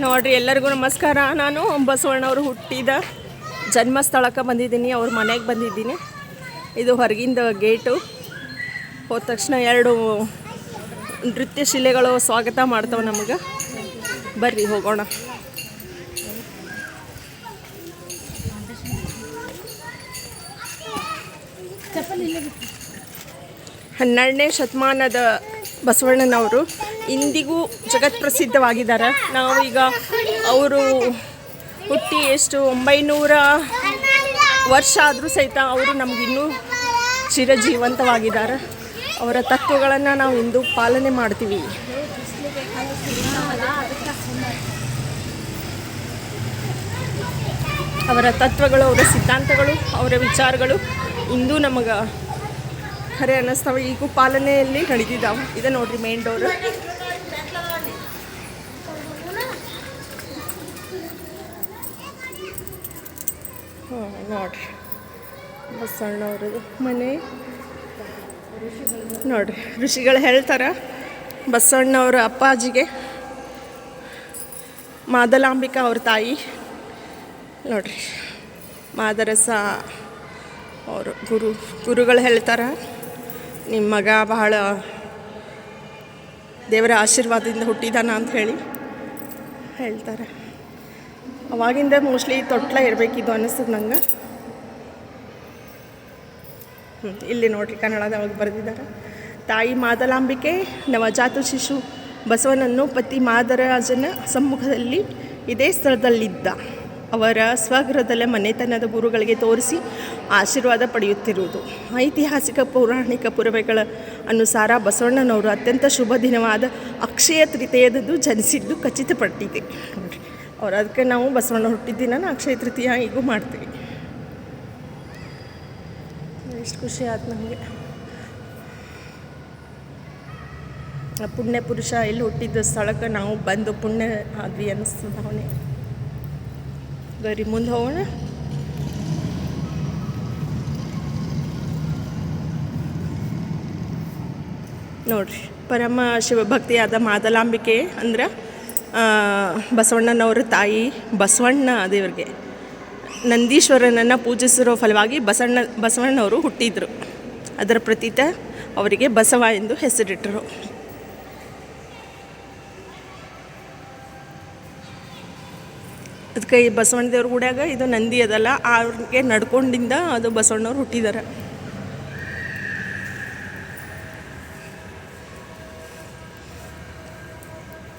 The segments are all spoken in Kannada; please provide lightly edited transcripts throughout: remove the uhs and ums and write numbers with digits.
ನೋಡಿರಿ, ಎಲ್ಲರಿಗೂ ನಮಸ್ಕಾರ. ನಾನು ಬಸವಣ್ಣವರು ಹುಟ್ಟಿದ ಜನ್ಮಸ್ಥಳಕ್ಕೆ ಬಂದಿದ್ದೀನಿ, ಅವ್ರ ಮನೆಗೆ ಬಂದಿದ್ದೀನಿ. ಇದು ಹೊರಗಿಂದ ಗೇಟು. ಹೋದ ತಕ್ಷಣ 2 ನೃತ್ಯ ಶಿಲೆಗಳು ಸ್ವಾಗತ ಮಾಡ್ತಾವೆ ನಮಗೆ. ಬರ್ರಿ ಹೋಗೋಣ. ಹನ್ನೆರಡನೇ ಶತಮಾನದ ಬಸವಣ್ಣನವರು ಇಂದಿಗೂ ಜಗತ್ಪ್ರಸಿದ್ಧವಾಗಿದ್ದಾರೆ. ನಾವು ಈಗ ಅವರು ಹುಟ್ಟಿ ಎಷ್ಟು 900 ವರ್ಷ ಆದರೂ ಸಹಿತ ಅವರು ನಮಗಿನ್ನೂ ಚಿರಜೀವಂತವಾಗಿದ್ದಾರೆ. ಅವರ ತತ್ವಗಳನ್ನು ನಾವು ಇಂದು ಪಾಲನೆ ಮಾಡ್ತೀವಿ. ಅವರ ತತ್ವಗಳು, ಅವರ ಸಿದ್ಧಾಂತಗಳು, ಅವರ ವಿಚಾರಗಳು ಇಂದು ನಮಗೆ ಖರೆ ಅನ್ನಿಸ್ತವೆ. ಈಗೂ ಪಾಲನೆಯಲ್ಲಿ ನಡೆದಿದ್ದಾವೆ. ಇದೆ ನೋಡ್ರಿ ಮೇನ್ ಡೋರ್. ನೋಡ್ರಿ ಬಸವಣ್ಣವ್ರದ್ದು ಮನೆ ನೋಡ್ರಿ. ಋಷಿಗಳು ಹೇಳ್ತಾರೆ ಬಸವಣ್ಣವ್ರ ಅಪ್ಪಾಜಿಗೆ ಮಾದಲಾಂಬಿಕಾ ಅವ್ರ ತಾಯಿ ನೋಡ್ರಿ. ಮಾದರಸ ಅವರು ಗುರುಗಳು ಹೇಳ್ತಾರೆ, ನಿಮ್ಮ ಮಗ ಬಹಳ ದೇವರ ಆಶೀರ್ವಾದದಿಂದ ಹುಟ್ಟಿದಾನ ಅಂತ ಹೇಳಿ ಹೇಳ್ತಾರೆ. ಅವಾಗಿಂದ ಮೋಸ್ಟ್ಲಿ ತೊಟ್ಲ ಇರಬೇಕಿದ್ದು ಅನ್ನಿಸ್ತದೆ ನಂಗೆ. ಇಲ್ಲಿ ನೋಡ್ರಿ ಕನ್ನಡದವಾಗ ಬರೆದಿದ್ದಾರೆ. ತಾಯಿ ಮಾದಲಾಂಬಿಕೆ ನವಜಾತ ಶಿಶು ಬಸವನನ್ನು ಪತಿ ಮಾದರಾಜನ ಸಮ್ಮುಖದಲ್ಲಿ ಇದೇ ಸ್ಥಳದಲ್ಲಿದ್ದ ಅವರ ಸ್ವಗೃಹದಲ್ಲೇ ಮನೆತನದ ಗುರುಗಳಿಗೆ ತೋರಿಸಿ ಆಶೀರ್ವಾದ ಪಡೆಯುತ್ತಿರುವುದು. ಐತಿಹಾಸಿಕ ಪೌರಾಣಿಕ ಪುರಾವೆಗಳ ಅನುಸಾರ ಬಸವಣ್ಣನವರು ಅತ್ಯಂತ ಶುಭ ದಿನವಾದ ಅಕ್ಷಯ ತೃತೀಯದಂದು ಜನಿಸಿದ್ದು ಖಚಿತಪಟ್ಟಿದೆ. ನೋಡಿರಿ, ಅವ್ರು ಅದಕ್ಕೆ ನಾವು ಬಸವಣ್ಣ ಹುಟ್ಟಿದ್ದಿನ ಅಕ್ಷಯ ತೃತೀಯ ಈಗೂ ಮಾಡ್ತೀವಿ. ಎಷ್ಟು ಖುಷಿ ಆಯ್ತು ನಮಗೆ. ಪುಣ್ಯ ಪುರುಷ ಎಲ್ಲಿ ಹುಟ್ಟಿದ್ದ ಸ್ಥಳಕ್ಕೆ ನಾವು ಬಂದು ಪುಣ್ಯ ಆದ್ವಿ ಅನ್ನಿಸ್ತದ. ಅವನೇ ಬರೀ ಮುಂದೆ ಹೋಗೋಣ. ನೋಡ್ರಿ, ಪರಮ ಶಿವಭಕ್ತಿಯಾದ ಮಾದಲಾಂಬಿಕೆ ಅಂದ್ರೆ ಬಸವಣ್ಣನವ್ರ ತಾಯಿ. ಬಸವಣ್ಣ ದೇವರಿಗೆ ನಂದೀಶ್ವರನನ್ನು ಪೂಜಿಸಿರೋ ಫಲವಾಗಿ ಬಸವಣ್ಣವರು ಹುಟ್ಟಿದರು. ಅದರ ಪ್ರತೀತ ಅವರಿಗೆ ಬಸವ ಎಂದು ಹೆಸರಿಟ್ಟರು. ಅದಕ್ಕೆ ಈ ಬಸವಣ್ಣ ದೇವ್ರ ಗುಡಿಯಾಗ ಇದು ನಂದಿ ಅದಲ್ಲ, ಅವ್ರಿಗೆ ನಡ್ಕೊಂಡಿಂದ ಅದು ಬಸವಣ್ಣವ್ರು ಹುಟ್ಟಿದ್ದಾರೆ.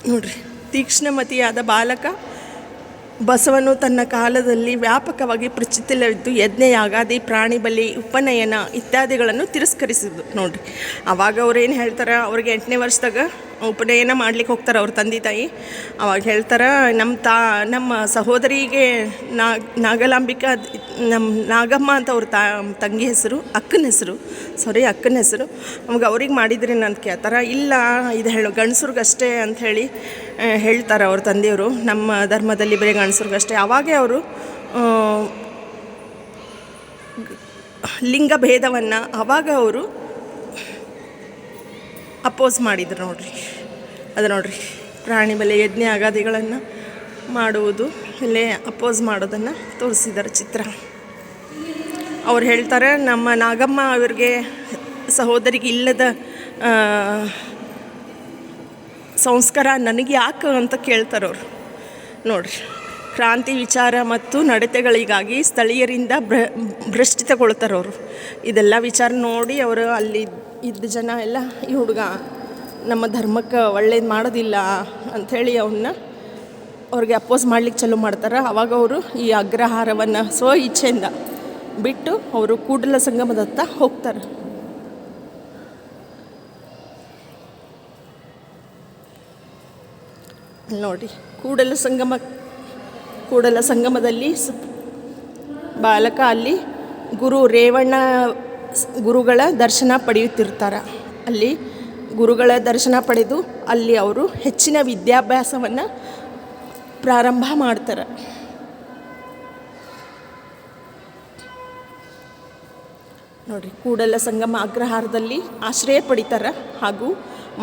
ನೋಡ್ರಿ, ತೀಕ್ಷ್ಣಮತಿಯಾದ ಬಾಲಕ ಬಸವನು ತನ್ನ ಕಾಲದಲ್ಲಿ ವ್ಯಾಪಕವಾಗಿ ಪ್ರಚಿತಿಯಲ್ಲಿದ್ದು ಯಜ್ಞ, ಯಾಗಾದಿ, ಪ್ರಾಣಿ ಬಲಿ, ಉಪನಯನ ಇತ್ಯಾದಿಗಳನ್ನು ತಿರಸ್ಕರಿಸಿದ್ದು. ನೋಡಿರಿ, ಆವಾಗ ಅವ್ರೇನು ಹೇಳ್ತಾರೆ, ಅವ್ರಿಗೆ 8ನೇ ವರ್ಷದಾಗ ಉಪನಯನ ಮಾಡ್ಲಿಕ್ಕೆ ಹೋಗ್ತಾರೆ ಅವ್ರ ತಂದೆ ತಾಯಿ. ಅವಾಗ ಹೇಳ್ತಾರೆ, ನಮ್ಮ ಸಹೋದರಿಗೆ ನಾಗಲಾಂಬಿಕಾ, ನಮ್ಮ ನಾಗಮ್ಮ ಅಂತ ಅವ್ರ ತಂಗಿ ಹೆಸರು, ಅಕ್ಕನ ಹೆಸರು ನಮ್ಗೆ ಅವ್ರಿಗೆ ಮಾಡಿದ್ರಿ ಅಂತ ಕೇಳ್ತಾರೆ. ಇಲ್ಲ, ಇದು ಗಂಡಸ್ರಿಗಷ್ಟೇ ಅಂಥೇಳಿ ಹೇಳ್ತಾರೆ ಅವ್ರ ತಂದೆಯವರು. ನಮ್ಮ ಧರ್ಮದಲ್ಲಿ ಬರೀ ಗಂಡಸ್ರಿಗಷ್ಟೇ. ಅವಾಗೇ ಅವರು ಲಿಂಗ ಭೇದವನ್ನು ಅವಾಗ ಅವರು ಅಪೋಸ್ ಮಾಡಿದ್ರು. ನೋಡ್ರಿ, ಅದು ನೋಡ್ರಿ, ಪ್ರಾಣಿ ಬಲಿ, ಯಜ್ಞ, ಯಾಗಾದಿಗಳನ್ನು ಮಾಡುವುದು ಇಲ್ಲೇ ಅಪೋಸ್ ಮಾಡೋದನ್ನು ತೋರಿಸಿದ್ದಾರೆ ಚಿತ್ರ. ಅವ್ರು ಹೇಳ್ತಾರೆ, ನಮ್ಮ ನಾಗಮ್ಮ ಅವ್ರಿಗೆ ಸಹೋದರಿಗೆ ಇಲ್ಲದ ಸಂಸ್ಕಾರ ನನಗೆ ಯಾಕೆ ಅಂತ ಕೇಳ್ತಾರೆ ಅವರು. ನೋಡ್ರಿ, ಕ್ರಾಂತಿ ವಿಚಾರ ಮತ್ತು ನಡತೆಗಳಿಗಾಗಿ ಸ್ಥಳೀಯರಿಂದ ಭ್ರಷ್ಟಿತಗೊಳ್ತಾರೆ ಅವರು. ಇದೆಲ್ಲ ವಿಚಾರ ನೋಡಿ ಅವರು ಅಲ್ಲಿ ಇದ್ದ ಜನ ಎಲ್ಲ ಈ ಹುಡುಗ ನಮ್ಮ ಧರ್ಮಕ್ಕೆ ಒಳ್ಳೇದು ಮಾಡೋದಿಲ್ಲ ಅಂಥೇಳಿ ಅವ್ರಿಗೆ ಅಪೋಸ್ ಮಾಡ್ಲಿಕ್ಕೆ ಚಾಲೂ ಮಾಡ್ತಾರೆ. ಆವಾಗ ಅವರು ಈ ಅಗ್ರಹಾರವನ್ನು ಸ್ವ ಇಚ್ಛೆಯಿಂದ ಬಿಟ್ಟು ಅವರು ಕೂಡಲ ಸಂಗಮದತ್ತ ಹೋಗ್ತಾರೆ. ನೋಡಿ, ಕೂಡಲ ಸಂಗಮದಲ್ಲಿ ಬಾಲಕ ಅಲ್ಲಿ ರೇವಣ್ಣ ಗುರುಗಳ ದರ್ಶನ ಪಡೆಯುತ್ತಿರ್ತಾರೆ. ಅಲ್ಲಿ ಗುರುಗಳ ದರ್ಶನ ಪಡೆದು ಅಲ್ಲಿ ಅವರು ಹೆಚ್ಚಿನ ವಿದ್ಯಾಭ್ಯಾಸವನ್ನು ಪ್ರಾರಂಭ ಮಾಡ್ತಾರೆ. ನೋಡಿರಿ, ಕೂಡಲ ಸಂಗಮ ಅಗ್ರಹಾರದಲ್ಲಿ ಆಶ್ರಯ ಪಡಿತಾರೆ ಹಾಗೂ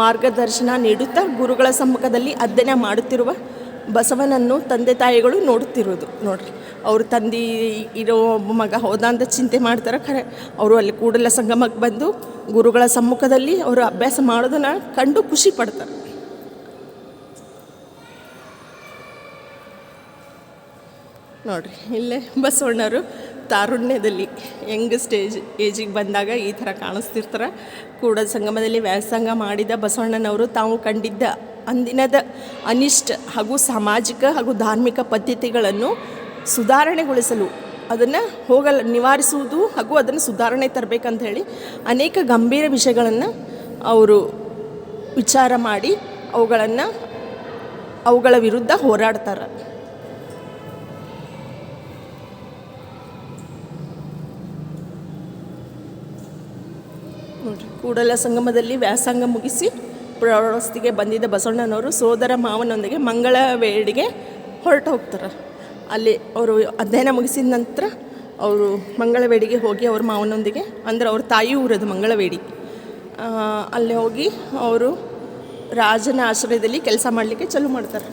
ಮಾರ್ಗದರ್ಶನ ನೀಡುತ್ತಾ ಗುರುಗಳ ಸಮ್ಮುಖದಲ್ಲಿ ಅಧ್ಯಯನ ಮಾಡುತ್ತಿರುವ ಬಸವನನ್ನು ತಂದೆ ತಾಯಿಗಳು ನೋಡುತ್ತಿರೋದು ನೋಡ್ರಿ. ಅವ್ರ ತಂದೆ ಇರೋ ಮಗ ಹೋದ ಅಂತ ಚಿಂತೆ ಮಾಡ್ತಾರೆ. ಖರೆ ಅವರು ಅಲ್ಲಿ ಕೂಡಲ ಸಂಗಮಕ್ಕೆ ಬಂದು ಗುರುಗಳ ಸಮ್ಮುಖದಲ್ಲಿ ಅವರು ಅಭ್ಯಾಸ ಮಾಡೋದನ್ನು ಕಂಡು ಖುಷಿ ಪಡ್ತಾರೆ. ನೋಡ್ರಿ, ಇಲ್ಲೇ ಬಸವಣ್ಣವರು ತಾರುಣ್ಯದಲ್ಲಿ ಯಂಗ್ ಏಜಿಗೆ ಬಂದಾಗ ಈ ಥರ ಕಾಣಿಸ್ತಿರ್ತಾರೆ. ಕೂಡಲ ಸಂಗಮದಲ್ಲಿ ವ್ಯಾಸಂಗ ಮಾಡಿದ ಬಸವಣ್ಣನವರು ತಾವು ಕಂಡಿದ್ದ ಅಂದಿನದ ಅನಿಷ್ಟ ಹಾಗೂ ಸಾಮಾಜಿಕ ಹಾಗೂ ಧಾರ್ಮಿಕ ಪದ್ಧತಿಗಳನ್ನು ಸುಧಾರಣೆಗೊಳಿಸಲು, ಅದನ್ನು ನಿವಾರಿಸುವುದು ಹಾಗೂ ಅದನ್ನು ಸುಧಾರಣೆ ತರಬೇಕಂತ ಹೇಳಿ ಅನೇಕ ಗಂಭೀರ ವಿಷಯಗಳನ್ನು ಅವರು ವಿಚಾರ ಮಾಡಿ ಅವುಗಳ ವಿರುದ್ಧ ಹೋರಾಡ್ತಾರೆ. ಕೂಡಲ ಸಂಗಮದಲ್ಲಿ ವ್ಯಾಸಂಗ ಮುಗಿಸಿ ಪ್ರವಾಸತಿಗೆ ಬಂದಿದ್ದ ಬಸವಣ್ಣನವರು ಸೋದರ ಮಾವನೊಂದಿಗೆ ಮಂಗಳವೇಡಿಗೆ ಹೊರಟು ಹೋಗ್ತಾರೆ. ಅಲ್ಲಿ ಅವರು ಅಧ್ಯಯನ ಮುಗಿಸಿದ ನಂತರ ಅವರು ಮಂಗಳವೇಡಿಗೆ ಹೋಗಿ ಅವ್ರ ಮಾವನೊಂದಿಗೆ, ಅಂದ್ರೆ ಅವ್ರ ತಾಯಿ ಊರದು ಮಂಗಳವೇಡಿ, ಅಲ್ಲಿ ಹೋಗಿ ಅವರು ರಾಜನ ಆಶ್ರಯದಲ್ಲಿ ಕೆಲಸ ಮಾಡಲಿಕ್ಕೆ ಚಾಲೂ ಮಾಡ್ತಾರೆ.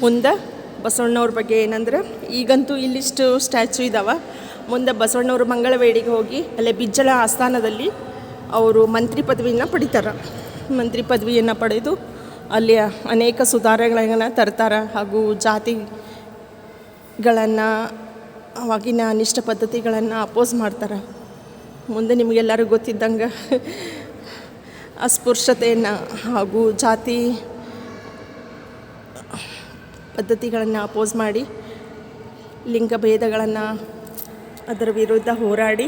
ಮುಂದೆ ಬಸವಣ್ಣವ್ರ ಬಗ್ಗೆ ಏನಂದ್ರೆ, ಈಗಂತೂ ಇಲ್ಲಿಷ್ಟು ಸ್ಟ್ಯಾಚ್ಯೂ ಇದ್ದಾವೆ. ಮುಂದೆ ಬಸವಣ್ಣವರು ಮಂಗಳವೇಡಿಗೆ ಹೋಗಿ ಅಲ್ಲೇ ಬಿಜ್ಜಳ ಆಸ್ಥಾನದಲ್ಲಿ ಅವರು ಮಂತ್ರಿ ಪದವಿಯನ್ನು ಪಡಿತಾರೆ. ಮಂತ್ರಿ ಪದವಿಯನ್ನು ಪಡೆದು ಅಲ್ಲಿ ಅನೇಕ ಸುಧಾರಣೆಗಳನ್ನು ತರ್ತಾರೆ ಹಾಗೂ ಜಾತಿಗಳನ್ನು, ಅವಾಗಿನ ಅನಿಷ್ಟ ಪದ್ಧತಿಗಳನ್ನು ಅಪೋಸ್ ಮಾಡ್ತಾರೆ. ಮುಂದೆ ನಿಮಗೆಲ್ಲರಿಗೂ ಗೊತ್ತಿದ್ದಂಗೆ ಅಸ್ಪೃಶ್ಯತೆಯನ್ನು ಹಾಗೂ ಜಾತಿ ಪದ್ಧತಿಗಳನ್ನು ಅಪೋಸ್ ಮಾಡಿ ಲಿಂಗಭೇದಗಳನ್ನು ಅದರ ವಿರುದ್ಧ ಹೋರಾಡಿ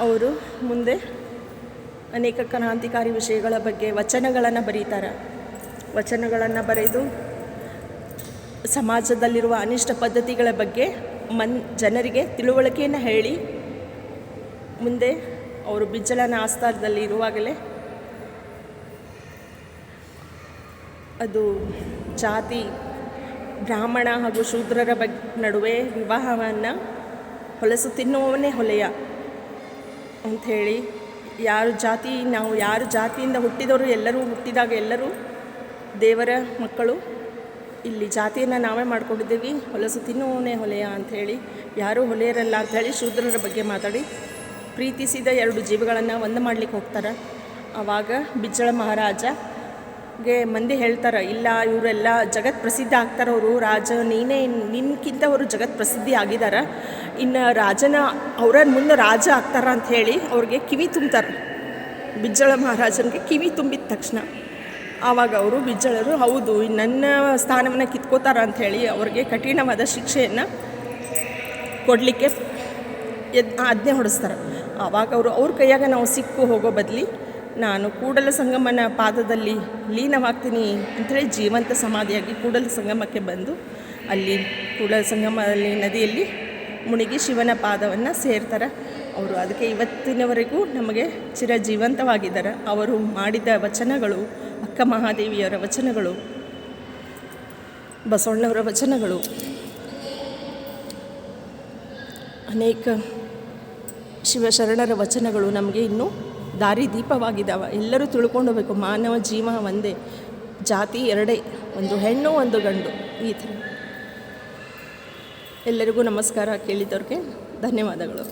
ಅವರು ಮುಂದೆ ಅನೇಕ ಕ್ರಾಂತಿಕಾರಿ ವಿಷಯಗಳ ಬಗ್ಗೆ ವಚನಗಳನ್ನು ಬರೀತಾರೆ. ವಚನಗಳನ್ನು ಬರೆದು ಸಮಾಜದಲ್ಲಿರುವ ಅನಿಷ್ಟ ಪದ್ಧತಿಗಳ ಬಗ್ಗೆ ಜನರಿಗೆ ತಿಳುವಳಿಕೆಯನ್ನು ಹೇಳಿ, ಮುಂದೆ ಅವರು ಬಿಜ್ಜಳನ ಆಸ್ಥಾನದಲ್ಲಿ ಇರುವಾಗಲೇ ಅದು ಜಾತಿ, ಬ್ರಾಹ್ಮಣ ಹಾಗೂ ಶೂದ್ರರ ನಡುವೆ ವಿವಾಹವನ್ನು ಹೊಲಸು ತಿನ್ನುವವನೇ ಹೊಲೆಯ ಅಂಥೇಳಿ, ನಾವು ಯಾರು ಜಾತಿಯಿಂದ ಹುಟ್ಟಿದವರು ಎಲ್ಲರೂ ಹುಟ್ಟಿದಾಗ ಎಲ್ಲರೂ ದೇವರ ಮಕ್ಕಳು, ಇಲ್ಲಿ ಜಾತಿಯನ್ನು ನಾವೇ ಮಾಡ್ಕೊಂಡಿದ್ದೀವಿ, ಹೊಲಸು ತಿನ್ನುವವನೇ ಹೊಲೆಯ ಅಂಥೇಳಿ, ಯಾರೂ ಹೊಲೆಯರಲ್ಲ ಅಂಥೇಳಿ ಶೂದ್ರರ ಬಗ್ಗೆ ಮಾತಾಡಿ ಪ್ರೀತಿಸಿದ 2 ಜೀವಗಳನ್ನು ಒಂದು ಮಾಡ್ಲಿಕ್ಕೆ ಹೋಗ್ತಾರೆ. ಆವಾಗ ಬಿಜ್ಜಳ ಮಹಾರಾಜಗೆ ಮಂದಿ ಹೇಳ್ತಾರೆ, ಇಲ್ಲ ಇವರೆಲ್ಲ ಜಗತ್ ಪ್ರಸಿದ್ಧ ಆಗ್ತಾರೆ, ಅವರು ರಾಜ ನಿನ್ಕಿಂತ ಅವರು ಜಗತ್ ಪ್ರಸಿದ್ಧಿ ಆಗಿದ್ದಾರೆ, ಇನ್ನು ಅವರ ಮುಂದೆ ರಾಜ ಆಗ್ತಾರ ಅಂಥೇಳಿ ಅವ್ರಿಗೆ ಕಿವಿ ತುಂಬ್ತಾರೆ. ಬಿಜ್ಜಳ ಮಹಾರಾಜನಿಗೆ ಕಿವಿ ತುಂಬಿದ ತಕ್ಷಣ ಆವಾಗ ಅವರು ಬಿಜ್ಜಳರು ಹೌದು ನನ್ನ ಸ್ಥಾನವನ್ನು ಕಿತ್ಕೋತಾರ ಅಂಥೇಳಿ ಅವ್ರಿಗೆ ಕಠಿಣವಾದ ಶಿಕ್ಷೆಯನ್ನು ಕೊಡಲಿಕ್ಕೆ ಆಜ್ಞೆ ಹೊಡಿಸ್ತಾರೆ. ಆವಾಗ ಅವ್ರ ಕೈಯಾಗ ನಾವು ಸಿಕ್ಕು ಹೋಗೋ ಬದಲಿ ನಾನು ಕೂಡಲ ಸಂಗಮನ ಪಾದದಲ್ಲಿ ಲೀನವಾಗ್ತೀನಿ ಅಂಥೇಳಿ ಜೀವಂತ ಸಮಾಧಿಯಾಗಿ ಕೂಡಲ ಸಂಗಮಕ್ಕೆ ಬಂದು ಅಲ್ಲಿ ಕೂಡಲ ಸಂಗಮದಲ್ಲಿ ನದಿಯಲ್ಲಿ ಮುಳುಗಿ ಶಿವನ ಪಾದವನ್ನು ಸೇರ್ತಾರೆ. ಅವರು ಅದಕ್ಕೆ ಇವತ್ತಿನವರೆಗೂ ನಮಗೆ ಚಿರಜೀವಂತವಾಗಿದ್ದಾರೆ. ಅವರು ಮಾಡಿದ ವಚನಗಳು, ಅಕ್ಕ ಮಹಾದೇವಿಯವರ ವಚನಗಳು, ಬಸವಣ್ಣವರ ವಚನಗಳು, ಅನೇಕ ಶಿವಶರಣರ ವಚನಗಳು ನಮಗೆ ಇನ್ನೂ ದಾರಿದೀಪವಾಗಿದ್ದಾವೆ. ಎಲ್ಲರೂ ತಿಳ್ಕೊಂಡು ಹೋಗಬೇಕು, ಮಾನವ ಜೀವ ಒಂದೇ, ಜಾತಿ ಎರಡೇ, ಒಂದು ಹೆಣ್ಣು ಒಂದು ಗಂಡು, ಈ ಥರ. ಎಲ್ಲರಿಗೂ ನಮಸ್ಕಾರ. ಕೇಳಿದವ್ರಿಗೆ ಧನ್ಯವಾದಗಳು.